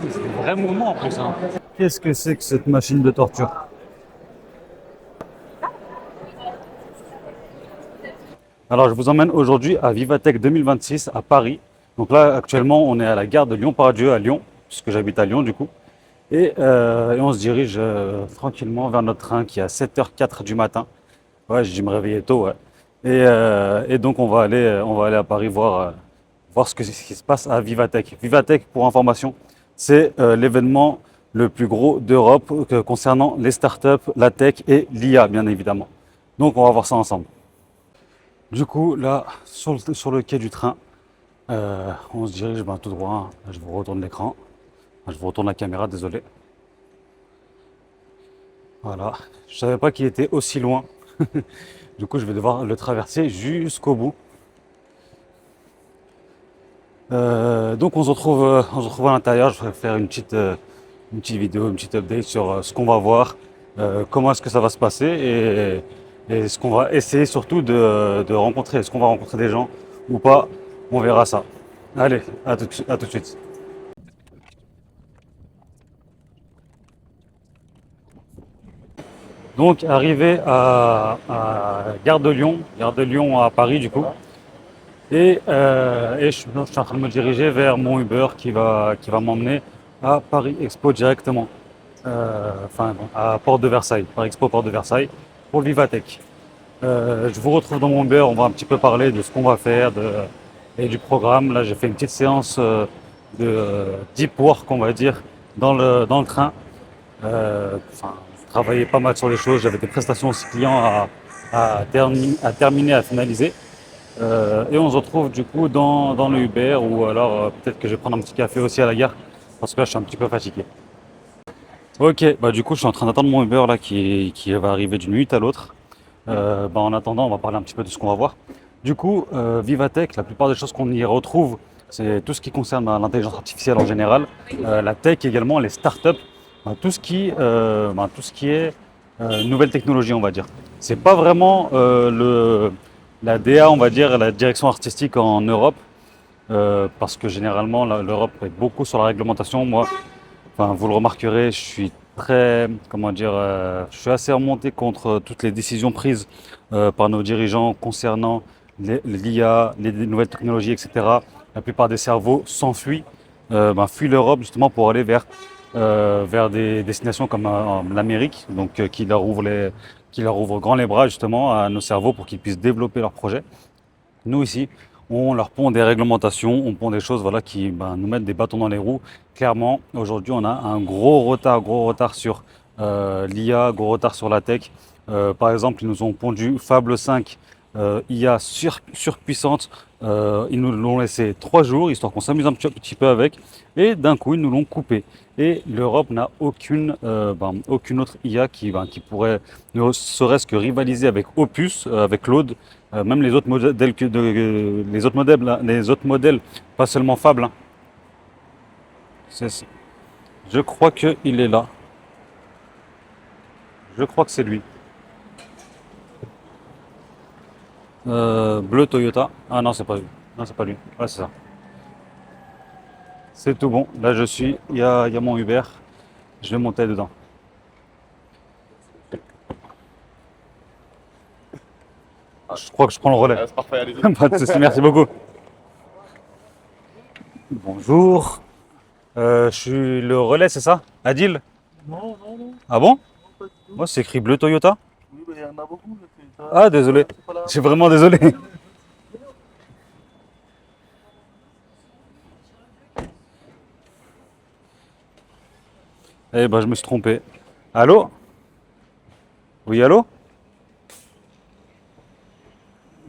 C'est des vrais mouvements en plus. Hein. Qu'est-ce que c'est que cette machine de torture? Alors, je vous emmène aujourd'hui à Vivatech 2026 à Paris. Donc là, actuellement, on est à la gare de Lyon-Pardieu à Lyon, puisque j'habite à Lyon du coup. Et on se dirige tranquillement vers notre train qui est à 7h04 du matin. Ouais, j'ai dû me réveiller tôt, ouais. Et donc, on va aller à Paris voir ce qui se passe à Vivatech. Vivatech, pour information, c'est l'événement le plus gros d'Europe concernant les startups, la tech et l'IA, bien évidemment. Donc, on va voir ça ensemble. Du coup, là, sur le quai du train, on se dirige tout droit. Hein. Je vous retourne l'écran. Je vous retourne la caméra, désolé. Voilà. Je savais pas qu'il était aussi loin. Du coup, je vais devoir le traverser jusqu'au bout. Donc, on se retrouve à l'intérieur. Je vais faire une petite vidéo, une petite update sur ce qu'on va voir, comment est-ce que ça va se passer et ce qu'on va essayer surtout de rencontrer. Est-ce qu'on va rencontrer des gens ou pas? On verra ça. Allez, à tout de suite. Donc, arrivé à Gare de Lyon à Paris du coup. Et je suis en train de me diriger vers mon Uber qui va m'emmener à Paris Expo directement. Enfin, bon, à Porte de Versailles, Paris Expo Porte de Versailles, pour le Vivatech. Je vous retrouve dans mon Uber, on va un petit peu parler de ce qu'on va faire et du programme. Là, j'ai fait une petite séance de deep work, on va dire, dans le train. Enfin, je travaillais pas mal sur les choses, j'avais des prestations aussi clients à terminer, à finaliser. Et on se retrouve du coup dans le Uber ou alors peut-être que je vais prendre un petit café aussi à la gare parce que là je suis un petit peu fatigué. Ok, bah du coup je suis en train d'attendre mon Uber là qui va arriver d'une minute à l'autre. En attendant, on va parler un petit peu de ce qu'on va voir. Du coup, Vivatech, la plupart des choses qu'on y retrouve, c'est tout ce qui concerne l'intelligence artificielle en général, la tech également, les startups, tout ce qui est nouvelle technologie, on va dire. C'est pas vraiment la DA, on va dire, la direction artistique en Europe, parce que généralement l'Europe est beaucoup sur la réglementation. Moi, enfin, vous le remarquerez, je suis très, comment dire, je suis assez remonté contre toutes les décisions prises par nos dirigeants concernant l'IA, les nouvelles technologies, etc. La plupart des cerveaux s'enfuient, fuient l'Europe justement pour aller vers des destinations comme l'Amérique, donc qui leur ouvre grand les bras justement à nos cerveaux pour qu'ils puissent développer leurs projets. Nous ici, on leur pond des réglementations, on pond des choses voilà, qui nous mettent des bâtons dans les roues. Clairement, aujourd'hui, on a un gros retard sur l'IA, gros retard sur la tech. Par exemple, ils nous ont pondu Fable 5, IA surpuissante. Ils nous l'ont laissé 3 jours, histoire qu'on s'amuse un petit peu avec. Et d'un coup, ils nous l'ont coupé. Et l'Europe n'a aucune autre IA qui pourrait ne serait-ce que rivaliser avec Opus, avec Claude. Même les autres modèles, les autres modèles, là, les autres modèles, pas seulement Fable. Hein. Je crois qu'il est là. Je crois que c'est lui. Bleu Toyota. Ah non, c'est pas lui. Non, c'est pas lui. Ouais, c'est ça. C'est tout bon. Là, je suis. Il y a mon Uber. Je vais monter dedans. Je crois que je prends le relais. C'est parfait, allez-y. Pas de souci, merci beaucoup. Bonjour. Je suis le relais, c'est ça? Adil? Non, non, non, Ah bon? pas du tout. Moi, c'est écrit bleu Toyota. Oui, il y en a beaucoup. Ah, désolé. C'est pas là. Je suis vraiment désolé. Eh ben, je me suis trompé. Allô? Oui, allô?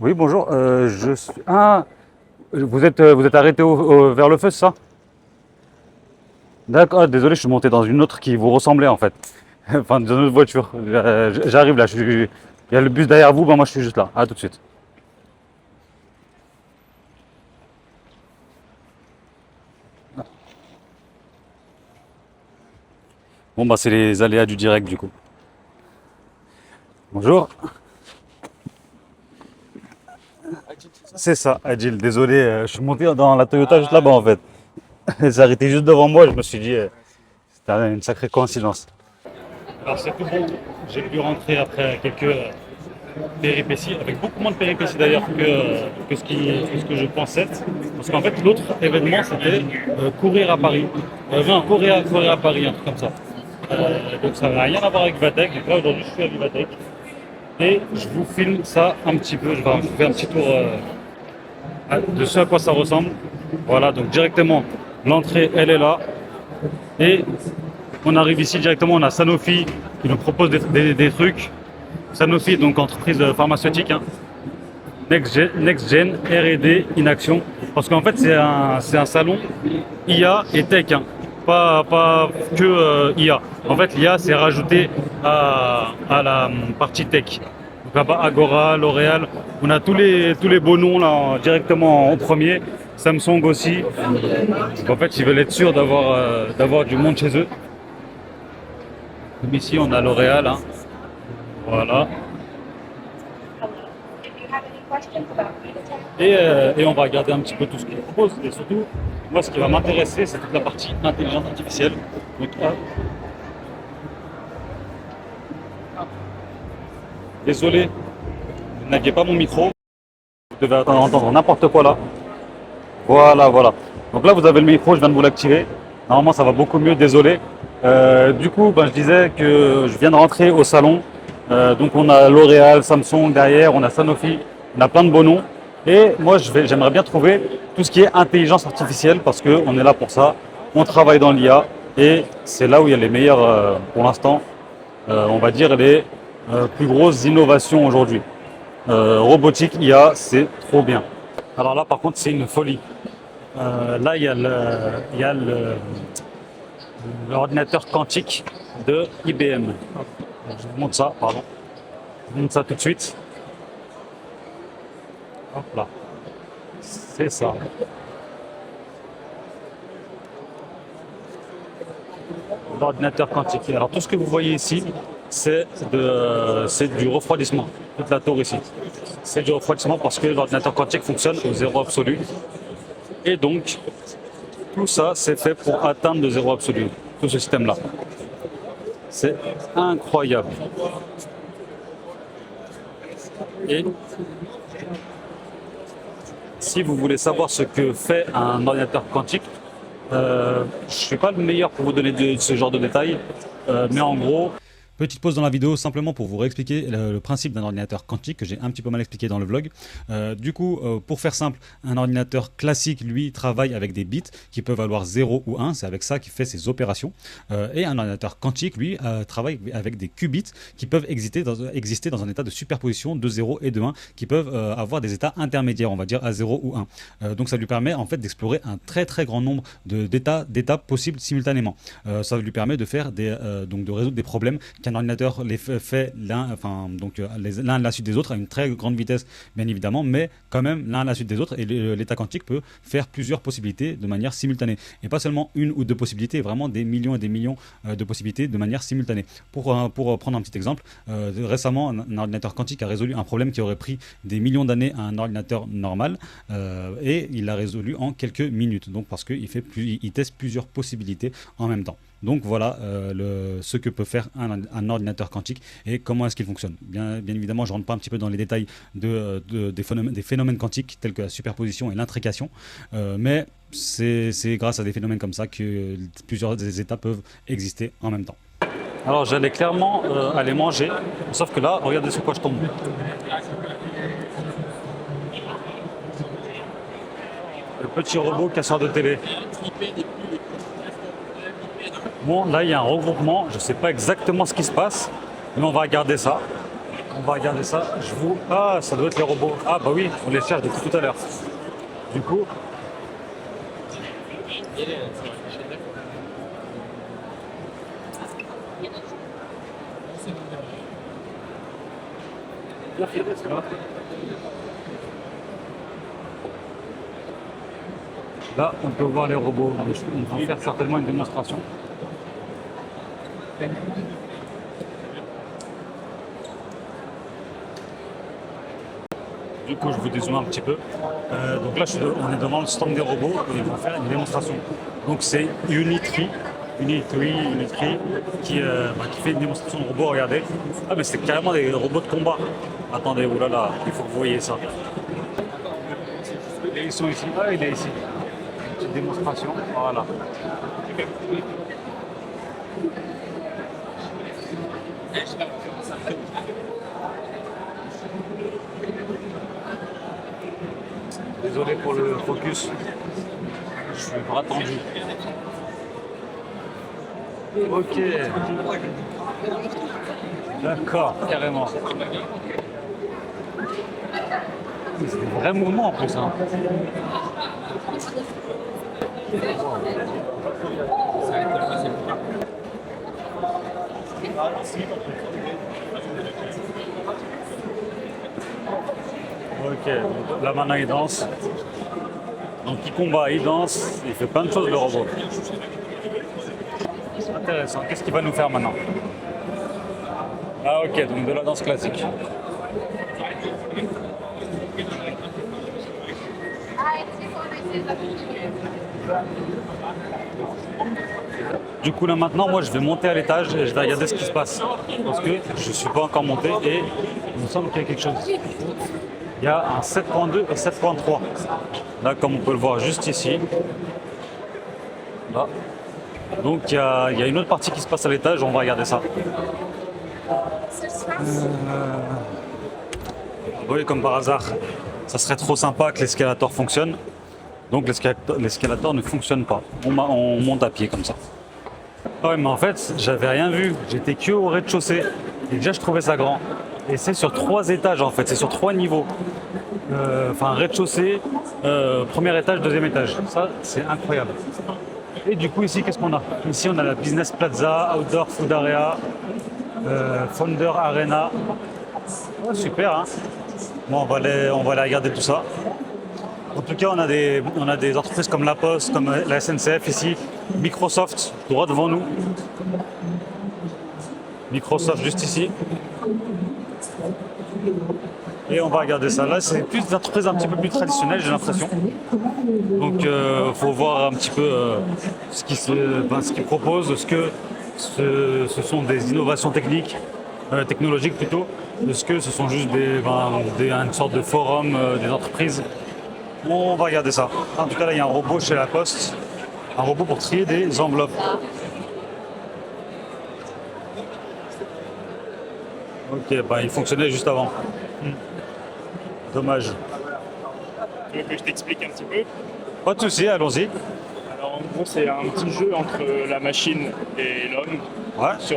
Oui, bonjour. Je suis. Ah, vous êtes arrêté vers le feu, c'est ça? D'accord. Ah, désolé, je suis monté dans une autre qui vous ressemblait en fait. Enfin, dans une autre voiture. J'arrive là. Il y a le bus derrière vous. Ben, moi, je suis juste là. À tout de suite. Bon, bah, c'est les aléas du direct du coup. Bonjour. C'est ça, Adil. Désolé, je suis monté dans la Toyota juste là-bas en fait. Elle s'est arrêtée juste devant moi, je me suis dit, c'était une sacrée coïncidence. Alors c'est tout bon, j'ai pu rentrer après quelques péripéties, avec beaucoup moins de péripéties d'ailleurs que ce que je pensais. Parce qu'en fait, l'autre événement, c'était courir à Paris. Non, courir à Paris, un truc comme ça. Donc ça n'a rien à voir avec Vivatech. Donc là, aujourd'hui, je suis à Vivatech. Et je vous filme ça un petit peu. Je vais vous faire un petit tour de ce à quoi ça ressemble. Voilà, donc directement, l'entrée, elle est là. Et on arrive ici directement, on a Sanofi qui nous propose des trucs. Sanofi, donc entreprise pharmaceutique, hein. Next Gen, R&D, in action. Parce qu'en fait, c'est un salon IA et tech, hein. Pas que IA. En fait, l'IA, c'est rajouté à la partie tech. Donc là-bas, Agora, L'Oréal, on a tous les beaux noms là, directement en premier. Samsung aussi. Donc en fait, ils veulent être sûrs d'avoir du monde chez eux. Comme ici, on a L'Oréal, hein. Voilà. Et on va regarder un petit peu tout ce qu'ils proposent. Et surtout, moi, ce qui va m'intéresser, c'est toute la partie intelligence artificielle. Donc, désolé, vous n'aviez pas mon micro. Vous devez entendre n'importe quoi là. Voilà, voilà. Donc là, vous avez le micro, je viens de vous l'activer. Normalement, ça va beaucoup mieux, désolé. Du coup, ben, je disais que je viens de rentrer au salon. Donc on a L'Oréal, Samsung derrière, on a Sanofi, on a plein de beaux noms. Et moi, j'aimerais bien trouver tout ce qui est intelligence artificielle parce qu'on est là pour ça. On travaille dans l'IA et c'est là où il y a les meilleurs, pour l'instant, on va dire les plus grosses innovations aujourd'hui. Robotique, IA, c'est trop bien. Alors là, par contre, c'est une folie. Là, il y a l'ordinateur quantique de IBM. Je vous montre ça, pardon. Je vous montre ça tout de suite. Hop là. C'est ça. L'ordinateur quantique. Alors tout ce que vous voyez ici, c'est du refroidissement. Toute la tour ici. C'est du refroidissement parce que l'ordinateur quantique fonctionne au zéro absolu. Et donc, tout ça, c'est fait pour atteindre le zéro absolu. Tout ce système-là. C'est incroyable. Et si vous voulez savoir ce que fait un ordinateur quantique, je ne suis pas le meilleur pour vous donner ce genre de détails, mais en gros, petite pause dans la vidéo simplement pour vous réexpliquer le principe d'un ordinateur quantique que j'ai un petit peu mal expliqué dans le vlog. Pour faire simple, un ordinateur classique, lui, travaille avec des bits qui peuvent valoir 0 ou 1, c'est avec ça qu'il fait ses opérations. Et un ordinateur quantique, lui, travaille avec des qubits qui peuvent exister dans un état de superposition de 0 et de 1, qui peuvent avoir des états intermédiaires, on va dire à 0 ou 1. Donc ça lui permet en fait d'explorer un très très grand nombre d'états possibles simultanément. Ça lui permet de faire de résoudre des problèmes qu'un ordinateur les fait l'un à la suite des autres à une très grande vitesse, bien évidemment, mais quand même l'un à la suite des autres. Et l'état quantique peut faire plusieurs possibilités de manière simultanée. Et pas seulement une ou deux possibilités, vraiment des millions et des millions de possibilités de manière simultanée. Pour prendre un petit exemple, récemment, un ordinateur quantique a résolu un problème qui aurait pris des millions d'années à un ordinateur normal et il l'a résolu en quelques minutes. Donc parce qu'il teste plusieurs possibilités en même temps. Donc voilà ce que peut faire un ordinateur quantique et comment est-ce qu'il fonctionne. Bien évidemment, je ne rentre pas un petit peu dans les détails des phénomènes quantiques tels que la superposition et l'intrication, mais c'est grâce à des phénomènes comme ça que plusieurs des états peuvent exister en même temps. Alors j'allais clairement aller manger, sauf que là, regardez sur quoi je tombe. Le petit robot casseur de télé. Bon, là, il y a un regroupement. Je ne sais pas exactement ce qui se passe, mais on va regarder ça. Ah, ça doit être les robots. Ah, bah oui, on les cherche depuis tout à l'heure. Du coup... Là, on peut voir les robots. On va faire certainement une démonstration. Du coup, je vous dézoome un petit peu. Donc là, on est devant le stand des robots et ils vont faire une démonstration. Donc c'est Unitree qui fait une démonstration de robots. Regardez. Ah, mais c'est carrément des robots de combat. Attendez, oulala, il faut que vous voyez ça. Et ils sont ici. Ah, il est ici. Une petite démonstration. Voilà. Désolé pour le focus. Je suis pas tendu. Ok. D'accord, carrément. C'est des vrais mouvements en plus. Hein. Ok, donc là maintenant il danse. Donc il combat, il danse, il fait plein de choses le robot. Intéressant, qu'est-ce qu'il va nous faire maintenant? Ah ok, donc de la danse classique. Du coup là maintenant moi je vais monter à l'étage et je vais regarder ce qui se passe. Parce que je ne suis pas encore monté et il me semble qu'il y a quelque chose. Il y a un 7.2 et 7.3. Là comme on peut le voir juste ici. Là. Donc il y a une autre partie qui se passe à l'étage, on va regarder ça. Oui, comme par hasard, ça serait trop sympa que l'escalator fonctionne. Donc l'escalator ne fonctionne pas. On monte à pied comme ça. Ah ouais, mais en fait, j'avais rien vu. J'étais que au rez-de-chaussée. Et déjà, je trouvais ça grand. Et c'est sur 3 étages en fait, c'est sur 3 niveaux. Enfin, rez-de-chaussée, premier étage, deuxième étage. Ça, c'est incroyable. Et du coup, ici, qu'est-ce qu'on a? Ici, on a la Business Plaza, Outdoor Food Area, Founder Arena. Oh, super, hein? Bon, on va aller regarder tout ça. En tout cas, on a des entreprises comme La Poste, comme la SNCF ici, Microsoft, droit devant nous. Microsoft juste ici. Et on va regarder ça. Là, c'est plus des entreprises un petit peu plus traditionnelles, j'ai l'impression. Donc, il faut voir un petit peu ce qu'ils proposent, ce sont des innovations technologiques plutôt, est-ce que ce sont juste une sorte de forum des entreprises. On va regarder ça. En tout cas, là, il y a un robot chez La Poste, un robot pour trier des enveloppes. Ok, il fonctionnait juste avant. Dommage. Tu veux que je t'explique un petit peu? Pas de souci, allons-y. Alors en gros c'est un petit jeu entre la machine et l'homme Ouais. sur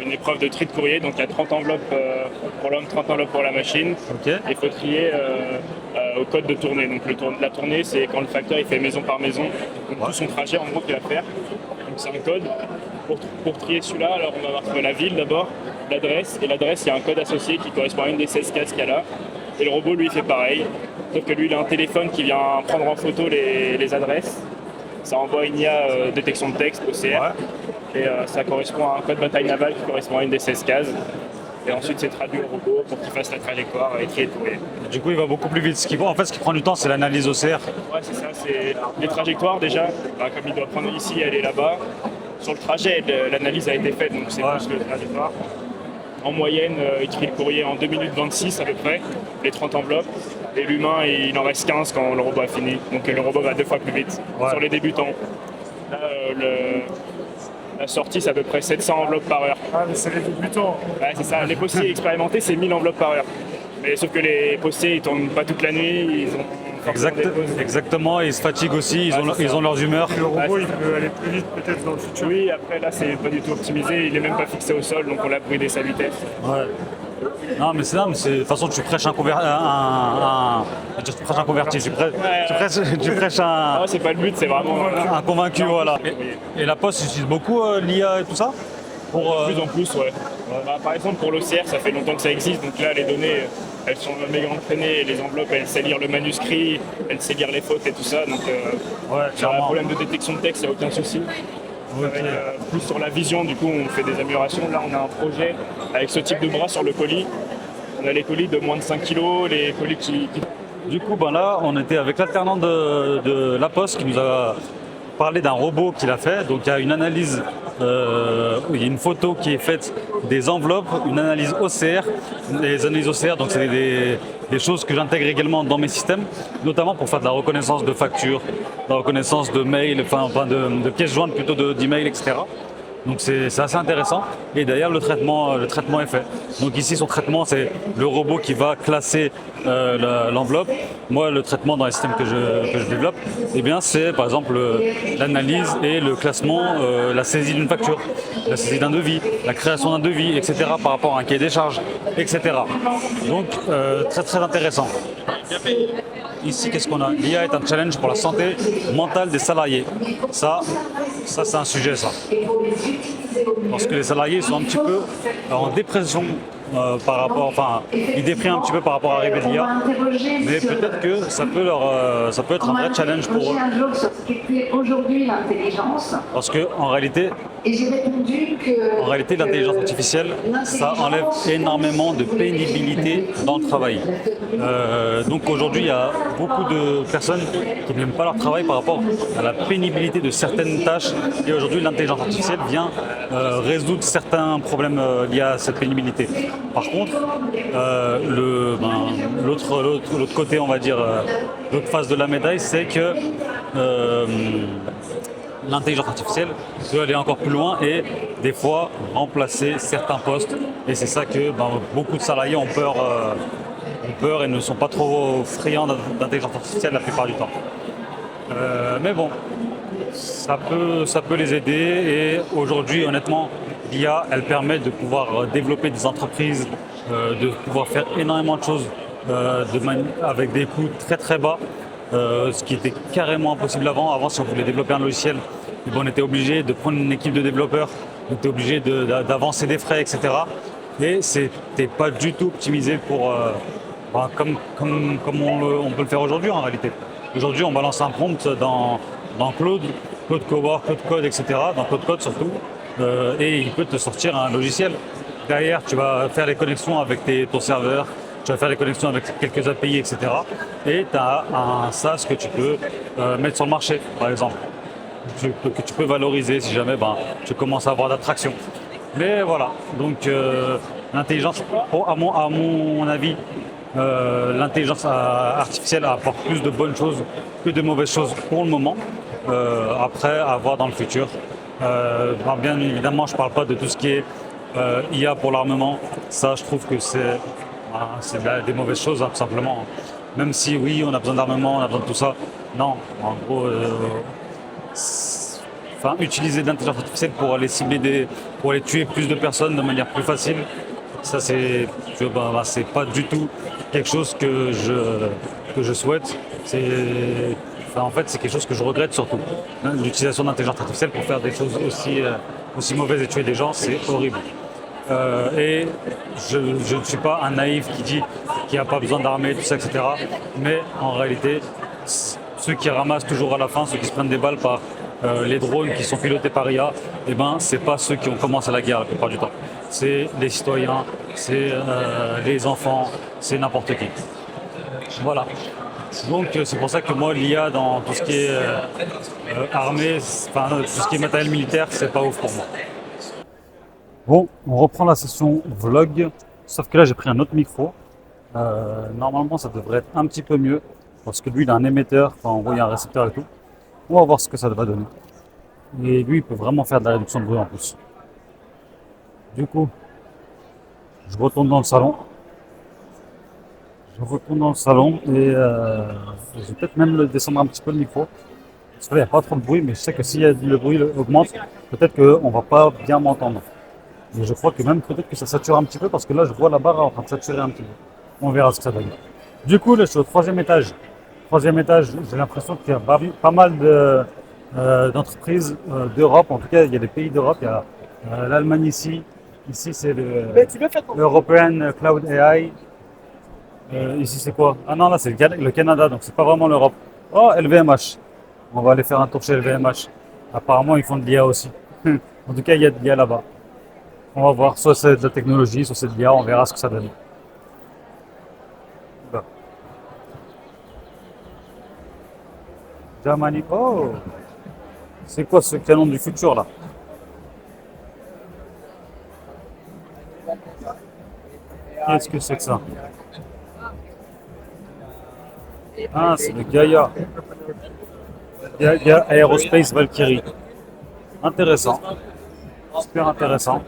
une épreuve de tri de courrier. Donc il y a 30 enveloppes pour l'homme, 30 enveloppes pour la machine. Ok. Et il faut trier au code de tournée. Donc la tournée c'est quand le facteur il fait maison par maison. Donc tout son trajet en gros qu'il va faire. Donc c'est un code. Pour trier celui-là, alors on va voir la ville d'abord, l'adresse. Et l'adresse, il y a un code associé qui correspond à une des 16 cases qu'il y a là. Et le robot, lui, il fait pareil. Sauf que lui, il a un téléphone qui vient prendre en photo les adresses. Ça envoie une IA détection de texte, OCR. Et ça correspond à un code bataille navale qui correspond à une des 16 cases. Et ensuite, c'est traduit au robot pour qu'il fasse la trajectoire et trier tout. Du coup, il va beaucoup plus vite. Ce qui prend du temps, c'est l'analyse OCR. Ouais, c'est ça. C'est les trajectoires déjà. Comme il doit prendre ici et aller là-bas. Sur le trajet, l'analyse a été faite, donc c'est plus le trajectoire. En moyenne, il trie le courrier en 2 minutes 26 à peu près, les 30 enveloppes. Et l'humain, il en reste 15 quand le robot a fini. Donc le robot va 2 fois plus vite. Ouais. Sur les débutants. Là, la sortie, c'est à peu près 700 enveloppes par heure. Ah, mais c'est les débutants. Ouais, c'est ça. Les postiers expérimentés, c'est 1000 enveloppes par heure. Mais sauf que les postiers, ils tournent pas toute la nuit. Ils ont Exactement, ils se fatiguent aussi, ils ont leurs humeurs. Le robot, il peut aller plus vite peut-être dans le futur. Oui, après là, c'est pas du tout optimisé. Il est même pas fixé au sol, donc on l'a bridé sa vitesse. Ouais. Non, mais de toute façon, tu prêches un converti. Tu prêches un. Ah, c'est pas le but, c'est vraiment un convaincu, voilà. Et La Poste utilise beaucoup l'IA et tout ça De plus en plus, ouais. Par exemple, pour l'OCR, ça fait longtemps que ça existe, donc là, les données, elles sont méga entraînées, les enveloppes, elles savent lire le manuscrit, elles savent lire les fautes et tout ça, donc sur un problème de détection de texte, il n'y a aucun souci. Okay. Plus sur la vision, du coup, on fait des améliorations. Là, on a un projet avec ce type de bras sur le colis. On a les colis de moins de 5 kilos, les colis qui... Du coup, ben là, on était avec l'alternant de La Poste qui nous a parlé d'un robot qu'il a fait. Donc il y a une analyse, il y a une photo qui est faite des enveloppes, une analyse OCR. Les analyses OCR, donc c'est des choses que j'intègre également dans mes systèmes, notamment pour faire de la reconnaissance de factures, de la reconnaissance de mails, enfin de pièces jointes plutôt d'emails, etc. Donc c'est assez intéressant. Et d'ailleurs le traitement est fait. Donc ici son traitement, c'est le robot qui va classer l'enveloppe. Moi, le traitement dans les systèmes que je développe, eh bien c'est par exemple l'analyse et le classement, la saisie d'une facture, la saisie d'un devis, la création d'un devis, etc. par rapport à un cahier des charges, etc. Donc très très intéressant. Ici, qu'est-ce qu'on a? L'IA est un challenge pour la santé mentale des salariés. Ça c'est un sujet, ça. Parce que les salariés sont un petit peu en dépression par rapport, enfin, ils dépriment un petit peu par rapport à l'arrivée de l'IA, mais peut-être que ça peut être un vrai challenge pour eux. Aujourd'hui l'intelligence. Parce que en réalité, l'intelligence artificielle, ça enlève énormément de pénibilité dans le travail. Donc aujourd'hui, il y a beaucoup de personnes qui n'aiment pas leur travail par rapport à la pénibilité de certaines tâches. Et aujourd'hui, l'intelligence artificielle vient résoudre certains problèmes liés à cette pénibilité. Par contre, l'autre côté, on va dire, l'autre face de la médaille, c'est que l'intelligence artificielle peut aller encore plus loin et des fois remplacer certains postes. Et c'est ça que beaucoup de salariés ont peur et ne sont pas trop friands d'intelligence artificielle la plupart du temps. Mais bon, ça peut les aider et aujourd'hui, honnêtement, l'IA, elle permet de pouvoir développer des entreprises, de pouvoir faire énormément de choses avec des coûts très très bas. Ce qui était carrément impossible avant. Avant, si on voulait développer un logiciel, on était obligé de prendre une équipe de développeurs, on était obligé d'avancer des frais, etc. Et c'était pas du tout optimisé pour comme on peut le faire aujourd'hui en réalité. Aujourd'hui, on balance un prompt dans Claude Cowork, Claude Code, etc. Dans Claude Code surtout, et il peut te sortir un logiciel. Derrière, tu vas faire les connexions avec ton serveur. Tu vas faire des connexions avec quelques API, etc. Et tu as un SaaS que tu peux mettre sur le marché, par exemple, que tu peux valoriser si jamais tu commences à avoir d'attraction. Mais voilà, donc l'intelligence, à mon avis, l'intelligence artificielle apporte plus de bonnes choses que de mauvaises choses pour le moment. Après, à voir dans le futur. Bien évidemment, je ne parle pas de tout ce qui est IA pour l'armement. Ça, je trouve que c'est des mauvaises choses, tout simplement. Même si oui, on a besoin d'armement, on a besoin de tout ça. Non, en gros, utiliser de l'intelligence artificielle pour aller cibler pour aller tuer plus de personnes de manière plus facile, ça c'est pas du tout quelque chose que je souhaite. En fait, c'est quelque chose que je regrette surtout. L'utilisation d'intelligence artificielle pour faire des choses aussi mauvaises et tuer des gens, c'est horrible. Et je ne suis pas un naïf qui dit qu'il n'y a pas besoin d'armée, tout ça, etc. Mais en réalité, ceux qui ramassent toujours à la fin, ceux qui se prennent des balles par les drones qui sont pilotés par IA, c'est pas ceux qui ont commencé la guerre la plupart du temps. C'est les citoyens, c'est les enfants, c'est n'importe qui. Voilà. Donc c'est pour ça que moi, l'IA dans tout ce qui est armée, tout ce qui est matériel militaire, c'est pas ouf pour moi. Bon, on reprend la session vlog, sauf que là j'ai pris un autre micro. Normalement ça devrait être un petit peu mieux, parce que lui il a un émetteur, en gros il y a un récepteur et tout. On va voir ce que ça va donner. Et lui il peut vraiment faire de la réduction de bruit en plus. Du coup, je retourne dans le salon. Et je vais peut-être même descendre un petit peu le micro. Parce qu'il n'y a pas trop de bruit, mais je sais que si le bruit augmente, peut-être qu'on ne va pas bien m'entendre. Et je crois que même peut-être que ça sature un petit peu parce que là je vois la barre en train de saturer un petit peu. On verra ce que ça donne. Du coup là je suis au troisième étage. J'ai l'impression qu'il y a pas mal d'entreprises d'Europe. En tout cas il y a des pays d'Europe. Il y a l'Allemagne ici. Ici c'est l'European Cloud AI. Ici c'est quoi? Ah non là c'est le Canada, donc c'est pas vraiment l'Europe. Oh LVMH. On va aller faire un tour chez LVMH. Apparemment ils font de l'IA aussi. En tout cas il y a de l'IA là-bas. On va voir, soit c'est de la technologie, soit c'est de l'IA, on verra ce que ça donne. Germany. Oh, c'est quoi ce canon du futur là? Qu'est-ce que c'est que ça? Ah, c'est le Gaia. Gaia Aerospace Valkyrie. Intéressant. Super intéressant.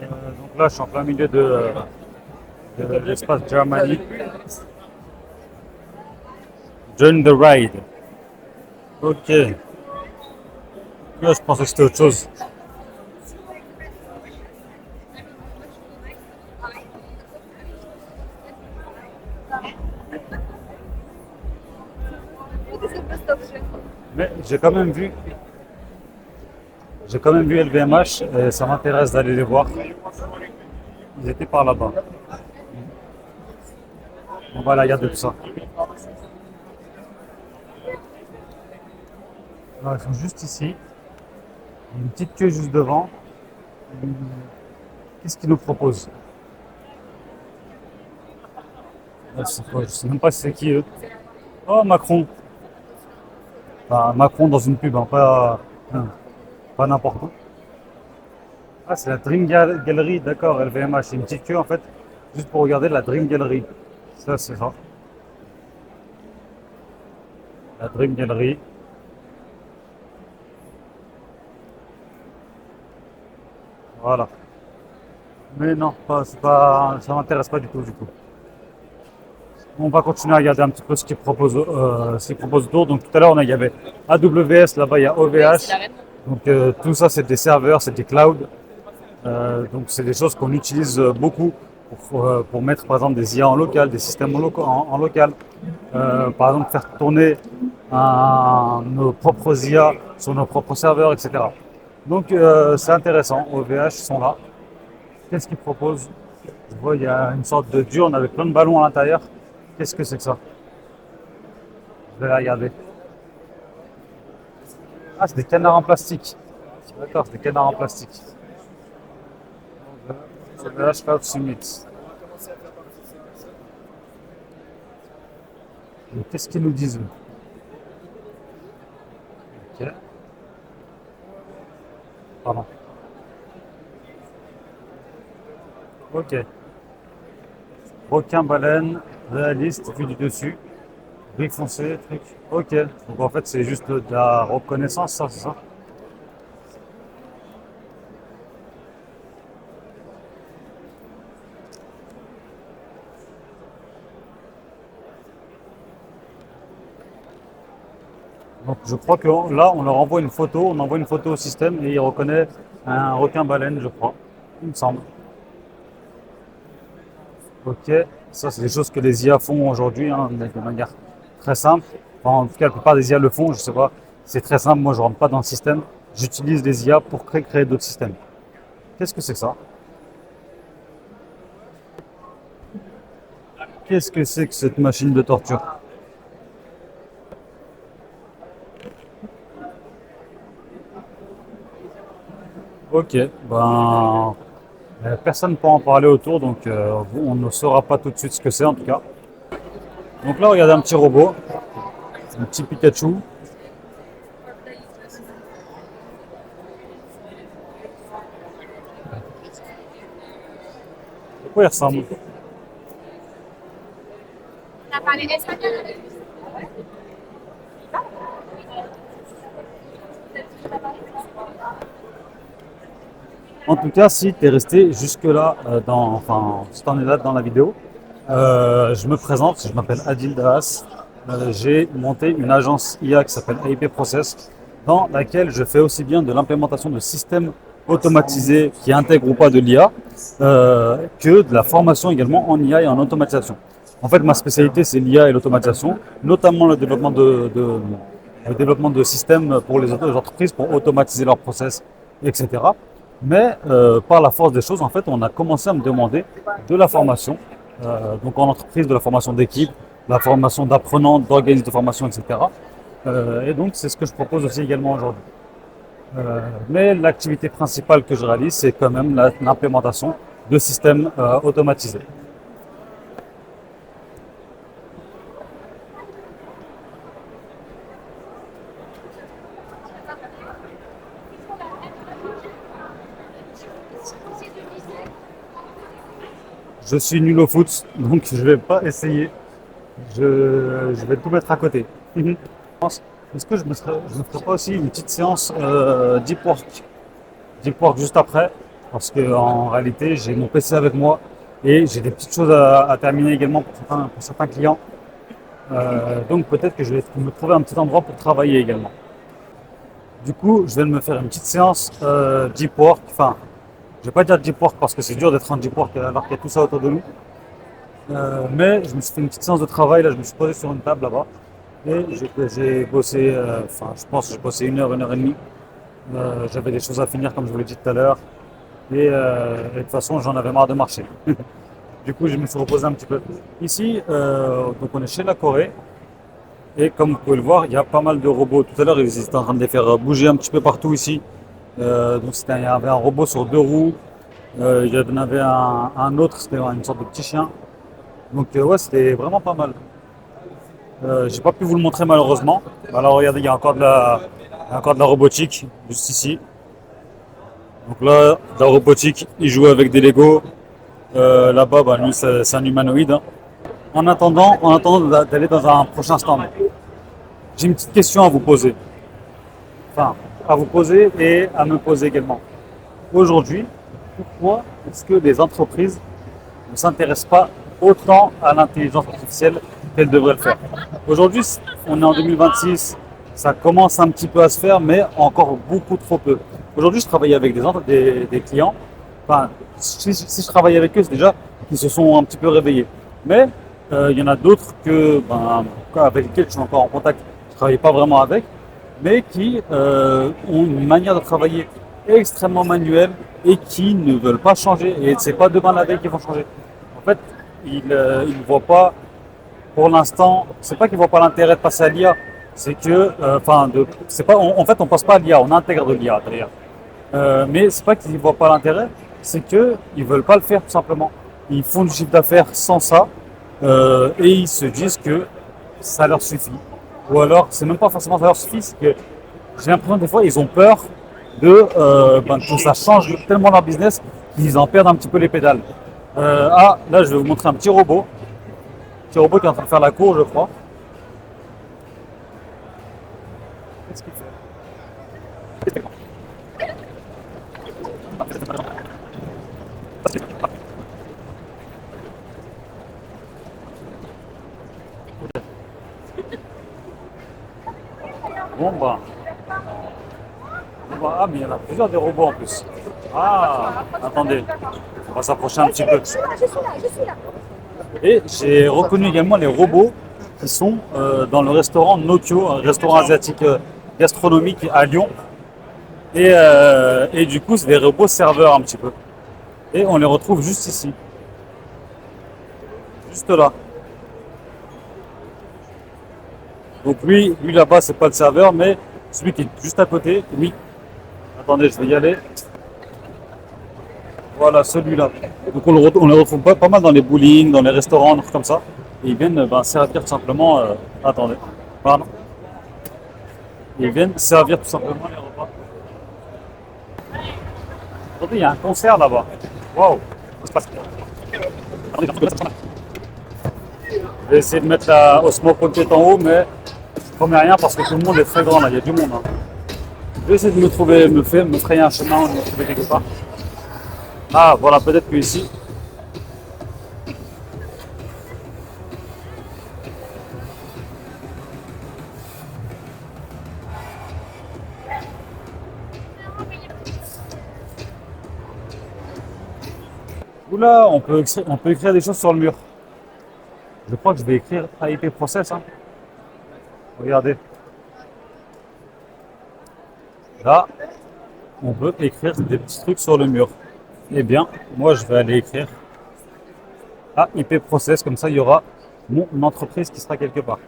Donc là, je suis en plein milieu de l'espace Germany. Join the ride. Ok. Là, je pensais que c'était autre chose. Mais j'ai quand même vu LVMH et ça m'intéresse d'aller les voir. Ils étaient par là-bas. On va regarder tout ça. Alors, ils sont juste ici. Il y a une petite queue juste devant. Qu'est-ce qu'ils nous proposent? C'est quoi? Je sais même pas si c'est qui eux. Oh, Macron. Enfin, Macron dans une pub, hein, pas n'importe où. Ah, c'est la Dream Gallery, d'accord, LVMH. C'est une petite queue en fait, juste pour regarder la Dream Gallery. Ça, c'est ça. La Dream Gallery. Voilà. Mais non, ça m'intéresse pas du tout, du coup. On va continuer à regarder un petit peu ce qu'ils proposent autour. Donc tout à l'heure, il y avait AWS, là-bas il y a OVH. Donc tout ça, c'est des serveurs, c'est des clouds. Donc c'est des choses qu'on utilise beaucoup pour mettre par exemple des IA en local, des systèmes en local. Par exemple faire tourner nos propres IA sur nos propres serveurs, etc. Donc c'est intéressant, OVH sont là. Qu'est-ce qu'ils proposent? Je vois il y a une sorte de diurne avec plein de ballons à l'intérieur. Qu'est-ce que c'est que ça? Je vais la regarder. Ah, c'est des canards en plastique. D'accord, c'est des canards en plastique. OVH Cloud Summit. Et qu'est-ce qu'ils nous disent eux? Ok. Pardon. Ok. Requin-baleine, réaliste, vu du dessus. Gris foncé, truc. Ok. Donc en fait, c'est juste de la reconnaissance, ça, c'est ça? Donc je crois que là, on leur envoie une photo, on envoie une photo au système et il reconnaît un requin-baleine, je crois. Il me semble. Ok. Ça, c'est des choses que les IA font aujourd'hui, hein, de manière très simple. Enfin, en tout cas, la plupart des IA le font, je sais pas. C'est très simple, moi je rentre pas dans le système. J'utilise les IA pour créer d'autres systèmes. Qu'est-ce que c'est que ça? Qu'est-ce que c'est que cette machine de torture? Ok, ben personne ne peut en parler autour, donc on ne saura pas tout de suite ce que c'est en tout cas. Donc là, regardez un petit robot, un petit Pikachu. À quoi il ressemble? En tout cas, si tu es resté jusque-là, enfin, si tu en es là dans la vidéo, je me présente, je m'appelle Adil Dahas. J'ai monté une agence IA qui s'appelle AIP Process, dans laquelle je fais aussi bien de l'implémentation de systèmes automatisés qui intègrent ou pas de l'IA, que de la formation également en IA et en automatisation. En fait, ma spécialité, c'est l'IA et l'automatisation, notamment le développement de systèmes pour les entreprises pour automatiser leurs process, etc. Mais par la force des choses, en fait, on a commencé à me demander de la formation, donc en entreprise, de la formation d'équipe, de la formation d'apprenants, d'organismes de formation, etc. Et donc, c'est ce que je propose aussi également aujourd'hui. Mais l'activité principale que je réalise, c'est quand même l'implémentation de systèmes automatisés. Je suis nul au foot, donc je vais pas essayer. Je vais tout mettre à côté. Mhm. Est-ce que je me ferais pas aussi une petite séance deep work juste après? Parce que en réalité, j'ai mon PC avec moi et j'ai des petites choses à terminer également pour certains clients. Donc peut-être que je vais me trouver un petit endroit pour travailler également. Du coup, je vais me faire une petite séance deep work. Enfin, je vais pas dire deep work parce que c'est dur d'être en deep work alors qu'il y a tout ça autour de nous. Mais je me suis fait une petite séance de travail. Là, je me suis posé sur une table là-bas et j'ai bossé. Enfin, je pense que j'ai bossé une heure et demie. J'avais des choses à finir comme je vous l'ai dit tout à l'heure. Et de toute façon, j'en avais marre de marcher. Du coup, je me suis reposé un petit peu. Ici, donc on est chez la Corée. Et comme vous pouvez le voir, il y a pas mal de robots. Tout à l'heure, ils étaient en train de les faire bouger un petit peu partout ici. Il y avait un robot sur deux roues. Il y en avait un autre, c'était une sorte de petit chien. Donc ouais, c'était vraiment pas mal. J'ai pas pu vous le montrer malheureusement. Alors regardez, il y a encore de la robotique juste ici. Donc là, de la robotique, il joue avec des Lego. Là-bas, bah, lui, c'est un humanoïde, hein. En attendant d'aller dans un prochain stand, j'ai une petite question à vous poser. Enfin, à vous poser et à me poser également. Aujourd'hui, pourquoi est-ce que les entreprises ne s'intéressent pas autant à l'intelligence artificielle qu'elles devraient le faire? Aujourd'hui, on est en 2026, ça commence un petit peu à se faire, mais encore beaucoup trop peu. Aujourd'hui, je travaille avec des clients. Enfin, si je travaille avec eux, c'est déjà qu'ils se sont un petit peu réveillés. Mais il y en a d'autres avec lesquels je suis encore en contact, je ne travaille pas vraiment avec, mais qui ont une manière de travailler extrêmement manuelle et qui ne veulent pas changer. Et c'est pas demain la veille qu'ils vont changer. En fait, ils ne voient pas, pour l'instant, c'est pas qu'ils voient pas l'intérêt de passer à l'IA, c'est que, c'est pas, en fait, on passe pas à l'IA, on intègre de l'IA derrière. Mais c'est pas qu'ils ne voient pas l'intérêt, c'est qu'ils ne veulent pas le faire tout simplement. Ils font du chiffre d'affaires sans ça et ils se disent que ça leur suffit. Ou alors, c'est même pas forcément ça leur suffit, c'est que j'ai l'impression que des fois ils ont peur que ça change tellement leur business qu'ils en perdent un petit peu les pédales. Là je vais vous montrer un petit robot. Petit robot qui est en train de faire la cour, je crois. Qu'est-ce qu'il fait? Bon bah. Ah mais il y en a plusieurs des robots en plus. Ah, attendez, on va s'approcher un petit peu. Je suis là. Et j'ai reconnu également les robots qui sont dans le restaurant Nokyo, un restaurant asiatique gastronomique à Lyon. Et du coup, c'est des robots serveurs un petit peu. Et on les retrouve juste ici. Juste là. Donc lui là-bas, c'est pas le serveur, mais celui qui est juste à côté, oui. Attendez, je vais y aller. Voilà, celui-là. Donc on les retrouve pas mal dans les bowling, dans les restaurants, des trucs comme ça. Et ils viennent servir tout simplement. Attendez, pardon. Ils viennent servir tout simplement les repas. Attendez, il y a un concert là-bas. Waouh, ça se passe. Attendez, je vais essayer de mettre la Osmo Pocket en haut, mais je promets rien parce que tout le monde est très grand là, il y a du monde, hein. Je vais essayer de me frayer un chemin, me trouver quelque part. Ah, voilà, peut-être que ici. Oula, on peut écrire des choses sur le mur. Je crois que je vais écrire AIP Process, hein. Regardez. Là, on peut écrire des petits trucs sur le mur. Eh bien, moi, je vais aller écrire AIP Process, comme ça, il y aura mon entreprise qui sera quelque part.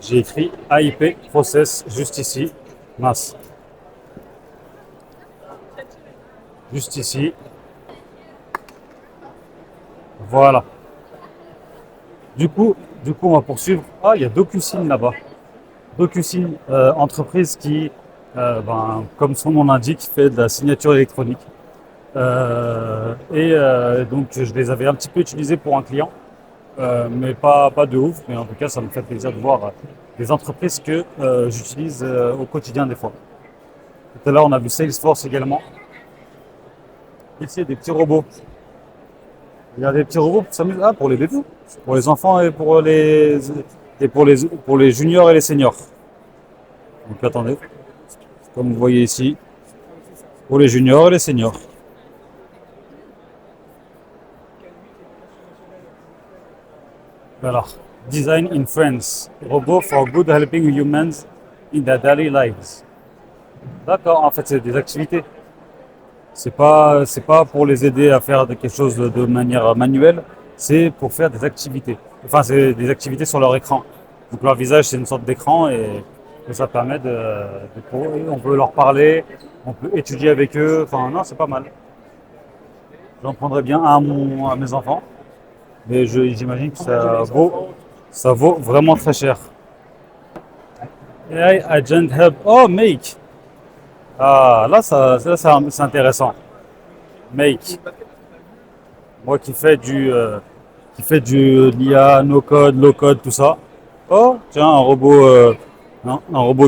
J'ai écrit AIP Process juste ici. Mince. Juste ici. Voilà. Du coup, on va poursuivre. Ah, il y a DocuSign là-bas. DocuSign, entreprise qui, comme son nom l'indique, fait de la signature électronique. Donc, je les avais un petit peu utilisés pour un client, mais pas de ouf. Mais en tout cas, ça me fait plaisir de voir des entreprises que j'utilise au quotidien des fois. Tout à l'heure, on a vu Salesforce également. Ici, des petits robots. Il y a des petits robots pour s'amuser. Ah, pour les bébés, pour les enfants et pour les juniors et les seniors. Donc attendez, comme vous voyez ici, pour les juniors et les seniors. Alors, Design in France, robot for good helping humans in their daily lives. D'accord, en fait c'est des activités. C'est pas pour les aider à faire quelque chose de manière manuelle, c'est pour faire des activités. Enfin, c'est des activités sur leur écran. Donc leur visage, c'est une sorte d'écran et ça permet on peut leur parler, on peut étudier avec eux. Enfin, non, c'est pas mal. J'en prendrais bien un à mes enfants, mais j'imagine que ça vaut vraiment très cher. AI Agent Help. Oh, Make. Ah, là, c'est intéressant. Make. Moi qui fais du l'IA, no code, low code, tout ça. Oh, tiens, un robot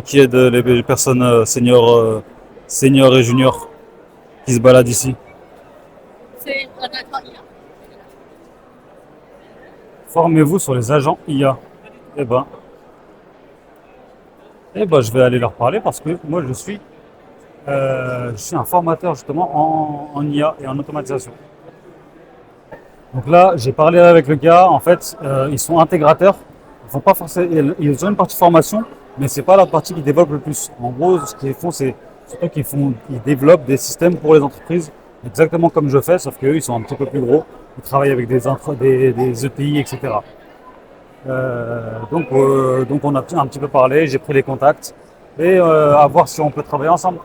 qui aide les personnes seniors et juniors qui se baladent ici. Formez-vous sur les agents IA. Eh ben, je vais aller leur parler parce que moi, je suis un formateur justement en IA et en automatisation. Donc là, j'ai parlé avec le gars. En fait, ils sont intégrateurs. Ils font pas forcément, ils ont une partie formation, mais c'est pas la partie qu'ils développent le plus. En gros, ce qu'ils font, c'est surtout qu'ils développent des systèmes pour les entreprises, exactement comme je fais, sauf qu'eux, ils sont un petit peu plus gros. Ils travaillent avec des ETI, etc. Donc on a un petit peu parlé. J'ai pris les contacts et à voir si on peut travailler ensemble.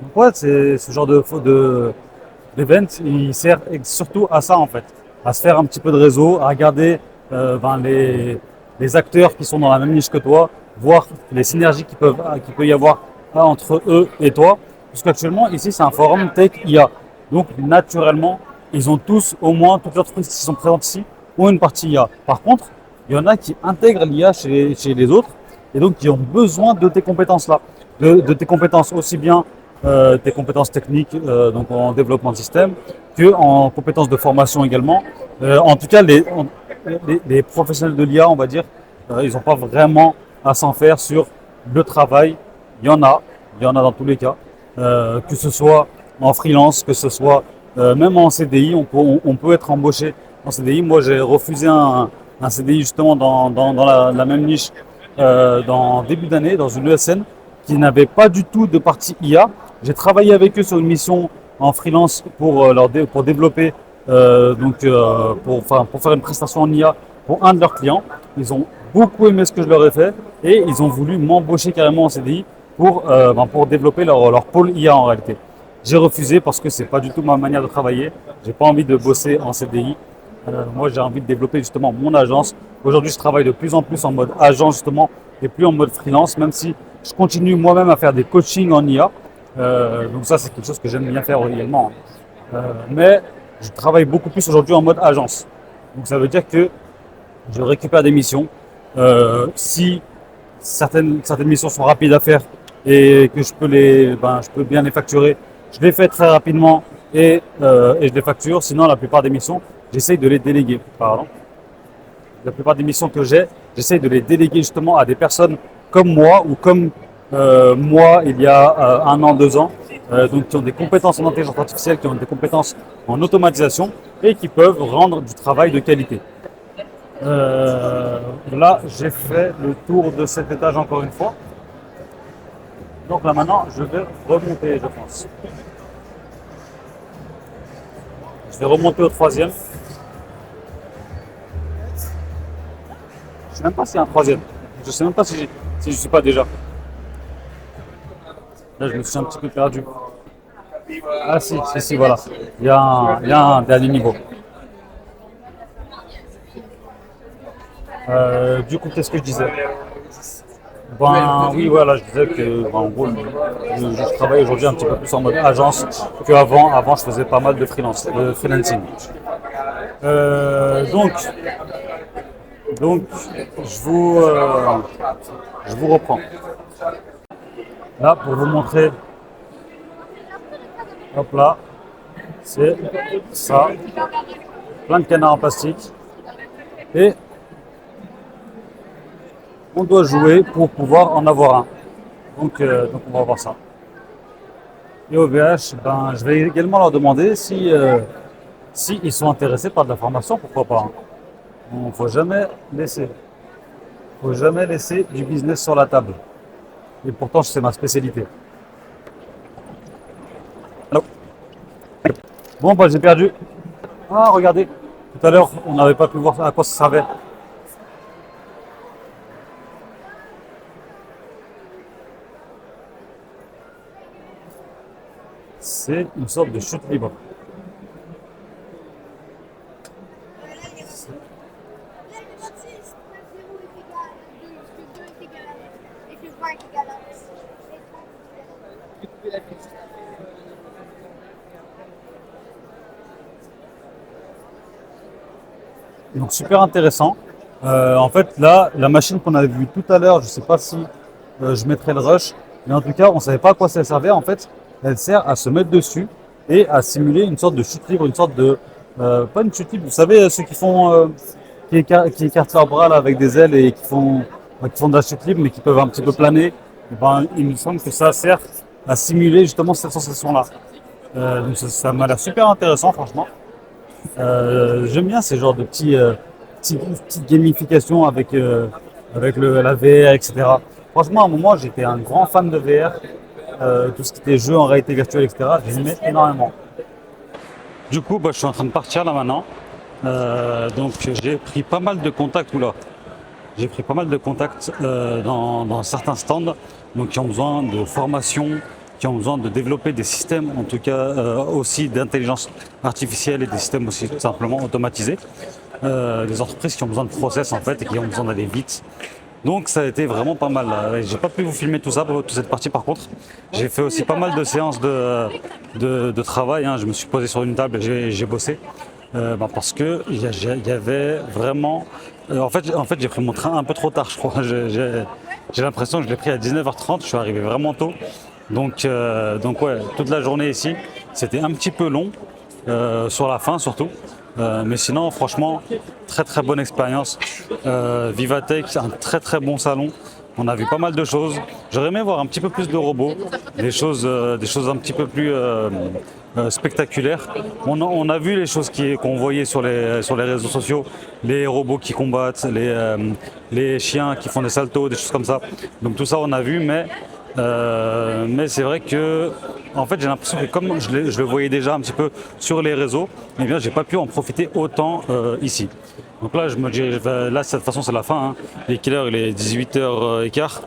Donc ouais, c'est ce genre d'event, il sert surtout à ça en fait, à se faire un petit peu de réseau, à regarder les acteurs qui sont dans la même niche que toi, voir les synergies qu'il peut y avoir entre eux et toi. Parce qu'actuellement, ici, c'est un forum Tech IA. Donc naturellement, ils ont tous, au moins, toutes les entreprises qui sont présentes ici, ont une partie IA. Par contre, il y en a qui intègrent l'IA chez les autres et donc qui ont besoin de tes compétences-là, de tes compétences aussi bien des compétences techniques, donc en développement de système, que en compétences de formation également. En tout cas, les professionnels de l'IA, on va dire, ils n'ont pas vraiment à s'en faire sur le travail. Il y en a dans tous les cas, que ce soit en freelance, que ce soit même en CDI, on peut être embauché en CDI. Moi, j'ai refusé un CDI justement dans la même niche dans début d'année, dans une ESN qui n'avait pas du tout de partie IA. J'ai travaillé avec eux sur une mission en freelance pour développer, pour faire une prestation en IA pour un de leurs clients. Ils ont beaucoup aimé ce que je leur ai fait et ils ont voulu m'embaucher carrément en CDI pour développer leur pôle IA en réalité. J'ai refusé parce que c'est pas du tout ma manière de travailler. J'ai pas envie de bosser en CDI. Moi, j'ai envie de développer justement mon agence. Aujourd'hui, je travaille de plus en plus en mode agence justement et plus en mode freelance, même si je continue moi-même à faire des coachings en IA. Donc ça, c'est quelque chose que j'aime bien faire également. Mais je travaille beaucoup plus aujourd'hui en mode agence. Donc ça veut dire que je récupère des missions. Si certaines missions sont rapides à faire et que je peux bien les facturer, je les fais très rapidement et je les facture. Sinon, la plupart des missions, j'essaye de les déléguer. La plupart des missions que j'essaye de les déléguer justement à des personnes comme moi ou comme moi il y a 1 an, 2 ans, donc qui ont des compétences en intelligence artificielle, qui ont des compétences en automatisation et qui peuvent rendre du travail de qualité. Là, j'ai fait le tour de cet étage encore une fois. Donc là maintenant, je vais remonter, je pense. Je vais remonter au 3e. Je ne sais même pas s'il y a un 3e. Je ne sais même pas si je ne suis pas déjà. Là, je me suis un petit peu perdu. Ah si, voilà. Il y a un dernier niveau. Du coup, qu'est-ce que je disais? Ben oui, voilà, je disais que ben, en gros, je travaille aujourd'hui un petit peu plus en mode agence qu'avant. Avant, je faisais pas mal de freelance, de freelancing. Euh, donc, donc, je vous, euh, je vous reprends. Là, pour vous montrer, hop là, c'est ça, plein de canards en plastique. Et on doit jouer pour pouvoir en avoir un. Donc on va voir ça. Et au VH, ben, je vais également leur demander si ils sont intéressés par de la formation, pourquoi pas, hein. Il ne faut jamais laisser du business sur la table. Et pourtant, c'est ma spécialité. Allô. Bon, bah, j'ai perdu. Ah, regardez. Tout à l'heure, on n'avait pas pu voir à quoi ça servait. C'est une sorte de chute libre. Donc super intéressant. En fait, là, la machine qu'on avait vue tout à l'heure, je ne sais pas si je mettrai le rush, mais en tout cas, on ne savait pas à quoi ça servait. En fait, elle sert à se mettre dessus et à simuler une sorte de chute libre, une sorte de pas une chute libre. Vous savez, ceux qui font qui écartent leurs bras là, avec des ailes et qui font de la chute libre, mais qui peuvent un petit peu planer. Eh ben, il me semble que ça sert à simuler justement cette sensation-là. Donc ça m'a l'air super intéressant, franchement. J'aime bien ces genres de petites gamifications avec la VR, etc. Franchement, à un moment, j'étais un grand fan de VR. Tout ce qui était jeux en réalité virtuelle, etc. J'aimais énormément. Du coup, bah, je suis en train de partir là maintenant. Donc j'ai pris pas mal de contacts, oula, j'ai pris pas mal de contacts dans certains stands donc, qui ont besoin de formation, qui ont besoin de développer des systèmes, en tout cas aussi d'intelligence artificielle et des systèmes aussi tout simplement automatisés. Des entreprises qui ont besoin de process en fait et qui ont besoin d'aller vite. Donc ça a été vraiment pas mal. J'ai pas pu vous filmer tout ça, toute cette partie par contre. J'ai fait aussi pas mal de séances de travail, hein. Je me suis posé sur une table et j'ai bossé. Parce que il y avait vraiment. En fait, j'ai pris mon train un peu trop tard, je crois. J'ai l'impression que je l'ai pris à 19h30. Je suis arrivé vraiment tôt. Donc ouais, toute la journée ici, c'était un petit peu long sur la fin surtout. Mais sinon, franchement, très très bonne expérience. Vivatech, un très très bon salon. On a vu pas mal de choses. J'aurais aimé voir un petit peu plus de robots, des choses un petit peu plus spectaculaires. On a vu les choses qu'on voyait sur les réseaux sociaux, les robots qui combattent, les chiens qui font des saltos, des choses comme ça. Donc tout ça on a vu, mais c'est vrai que en fait j'ai l'impression que comme je le voyais déjà un petit peu sur les réseaux, eh bien j'ai pas pu en profiter autant ici. Donc là je me dis, là de toute façon c'est la fin, hein. Il est quelle heure? Il est 18h15.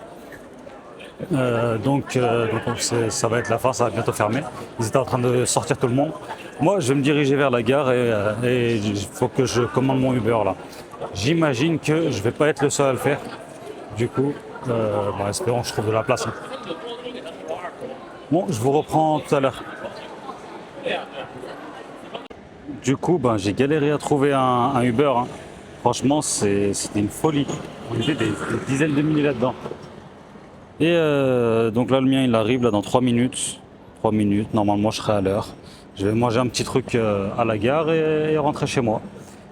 Ça va être la fin, ça va bientôt fermer. Ils étaient en train de sortir tout le monde. Moi je vais me diriger vers la gare et il faut que je commande mon Uber là. J'imagine que je vais pas être le seul à le faire. Du coup, espérons que je trouve de la place, hein. Bon, je vous reprends tout à l'heure. Du coup, j'ai galéré à trouver un Uber, hein. Franchement, c'était une folie. On était des dizaines de milliers là-dedans. Et donc là, le mien, il arrive là dans 3 minutes. 3 minutes, normalement, je serai à l'heure. Je vais manger un petit truc à la gare et rentrer chez moi.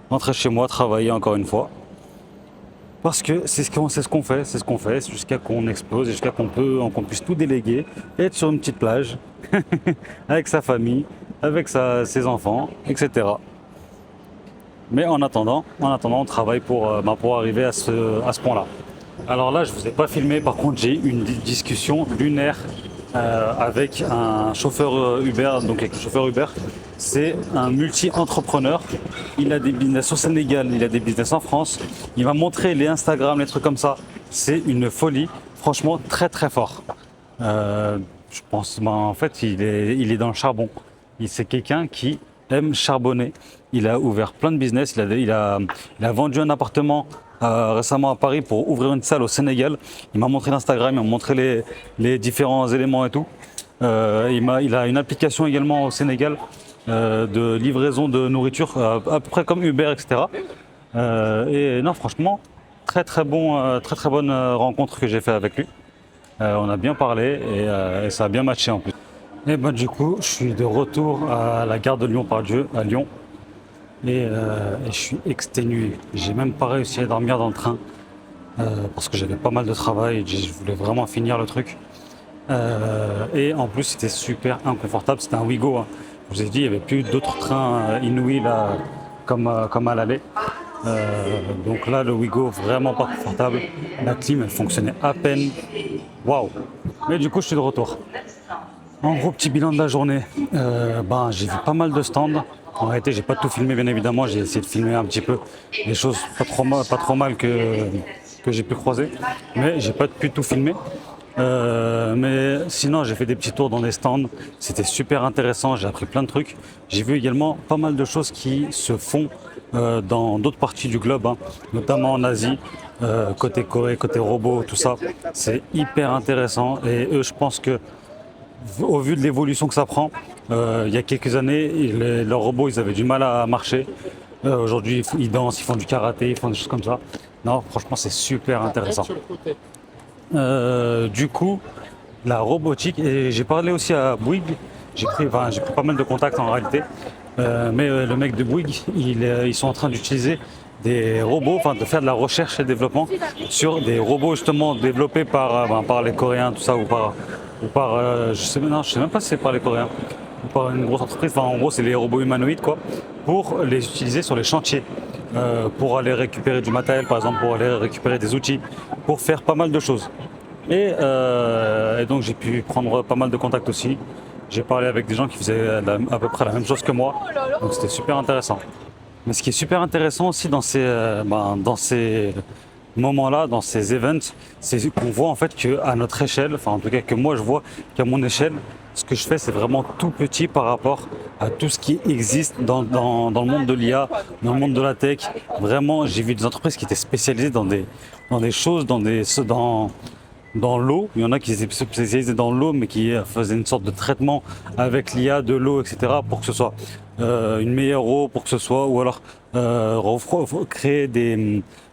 Rentrer chez moi, travailler encore une fois. Parce que c'est ce qu'on fait jusqu'à qu'on explose, jusqu'à qu'on puisse tout déléguer, et être sur une petite plage, avec sa famille, avec ses enfants, etc. Mais en attendant, on travaille pour arriver à ce point-là. Alors là, je ne vous ai pas filmé, par contre, j'ai eu une discussion lunaire avec un chauffeur Uber. Donc avec le chauffeur Uber, c'est un multi-entrepreneur. Il a des business au Sénégal, il a des business en France. Il va montrer les Instagram, les trucs comme ça. C'est une folie. Franchement, très très fort. Je pense, en fait, il est dans le charbon. C'est quelqu'un qui aime charbonner. Il a ouvert plein de business. Il a vendu un appartement récemment à Paris pour ouvrir une salle au Sénégal. Il m'a montré l'Instagram, il m'a montré les différents éléments et tout. Il a une application également au Sénégal de livraison de nourriture, à peu près comme Uber, etc. Et non, franchement, très très bonne rencontre que j'ai fait avec lui. On a bien parlé et ça a bien matché en plus. Et ben du coup, je suis de retour à la gare de Lyon-Part-Dieu à Lyon et je suis exténué. J'ai même pas réussi à dormir dans le train parce que j'avais pas mal de travail et je voulais vraiment finir le truc. Et en plus, c'était super inconfortable. C'était un Ouigo, hein. Je vous ai dit, il n'y avait plus d'autres trains inouïs là, comme à l'aller. Donc là, le Ouigo, vraiment pas confortable. La clim, elle fonctionnait à peine. Waouh! Mais du coup, je suis de retour. En gros, petit bilan de la journée. J'ai vu pas mal de stands. En réalité, j'ai pas tout filmé, bien évidemment. J'ai essayé de filmer un petit peu les choses pas trop mal que j'ai pu croiser. Mais j'ai pas pu tout filmer. Mais sinon, j'ai fait des petits tours dans des stands. C'était super intéressant. J'ai appris plein de trucs. J'ai vu également pas mal de choses qui se font dans d'autres parties du globe, hein, notamment en Asie, côté Corée, côté robot, tout ça. C'est hyper intéressant. Et eux, je pense que au vu de l'évolution que ça prend, il y a quelques années, leurs robots, ils avaient du mal à marcher. Aujourd'hui, ils dansent, ils font du karaté, ils font des choses comme ça. Non, franchement, c'est super intéressant. Du coup, la robotique, et j'ai parlé aussi à Bouygues, j'ai pris pas mal de contacts en réalité, mais le mec de Bouygues, ils sont en train d'utiliser des robots, de faire de la recherche et développement sur des robots justement développés par les Coréens, tout ça, ou par je sais même pas si c'est par les Coréens, ou par une grosse entreprise, en gros c'est les robots humanoïdes quoi, pour les utiliser sur les chantiers. Pour aller récupérer du matériel, par exemple, pour aller récupérer des outils, pour faire pas mal de choses. Et donc j'ai pu prendre pas mal de contacts aussi. J'ai parlé avec des gens qui faisaient à peu près la même chose que moi, donc c'était super intéressant. Mais ce qui est super intéressant aussi dans ces moments-là, dans ces events, c'est qu'on voit en fait qu'à notre échelle, enfin en tout cas que moi je vois qu'à mon échelle, ce que je fais c'est vraiment tout petit par rapport à tout ce qui existe dans le monde de l'IA, dans le monde de la tech. Vraiment, j'ai vu des entreprises qui étaient spécialisées dans des choses, dans l'eau. Il y en a qui étaient spécialisés dans l'eau, mais qui faisaient une sorte de traitement avec l'IA de l'eau, etc., pour que ce soit une meilleure eau, pour que ce soit, ou alors créer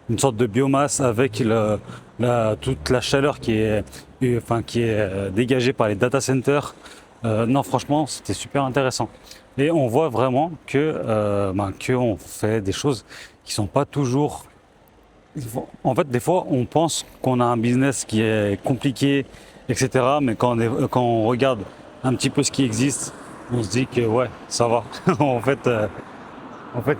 une sorte de biomasse avec toute la chaleur qui est dégagée par les data centers. Non, franchement, c'était super intéressant. Et on voit vraiment qu'on fait des choses qui sont pas toujours. En fait, des fois, on pense qu'on a un business qui est compliqué, etc. Mais quand on regarde un petit peu ce qui existe, on se dit que ouais, ça va. En fait, il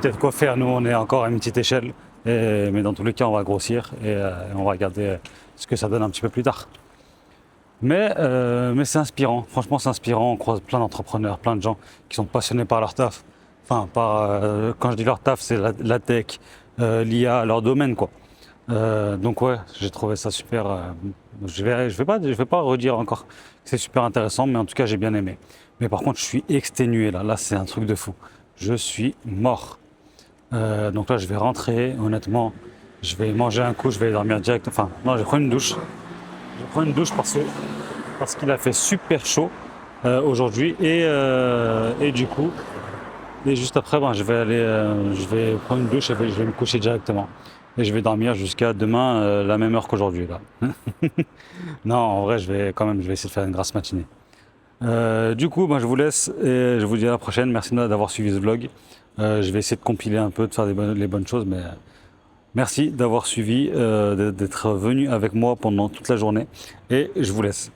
y a de quoi faire. Nous, on est encore à une petite échelle. Mais dans tous les cas, on va grossir et on va regarder ce que ça donne un petit peu plus tard. Mais c'est inspirant. Franchement, c'est inspirant. On croise plein d'entrepreneurs, plein de gens qui sont passionnés par leur taf. Enfin, quand je dis leur taf, c'est la tech, l'IA, leur domaine, quoi. Donc ouais, j'ai trouvé ça super. Je vais pas redire encore que c'est super intéressant, mais en tout cas j'ai bien aimé. Mais par contre je suis exténué là. Là c'est un truc de fou. Je suis mort. Donc là je vais rentrer. Honnêtement, je vais manger un coup, je vais dormir direct. Enfin non, je vais prendre une douche. Je vais prendre une douche parce qu'il a fait super chaud aujourd'hui et du coup. Et juste après, je vais prendre une douche et je vais me coucher directement. Et je vais dormir jusqu'à demain, la même heure qu'aujourd'hui, là. Non, en vrai, je vais essayer de faire une grasse matinée. Du coup, je vous laisse et je vous dis à la prochaine. Merci d'avoir suivi ce vlog. Je vais essayer de compiler un peu, de faire les bonnes choses, mais merci d'avoir suivi, d'être venu avec moi pendant toute la journée. Et je vous laisse.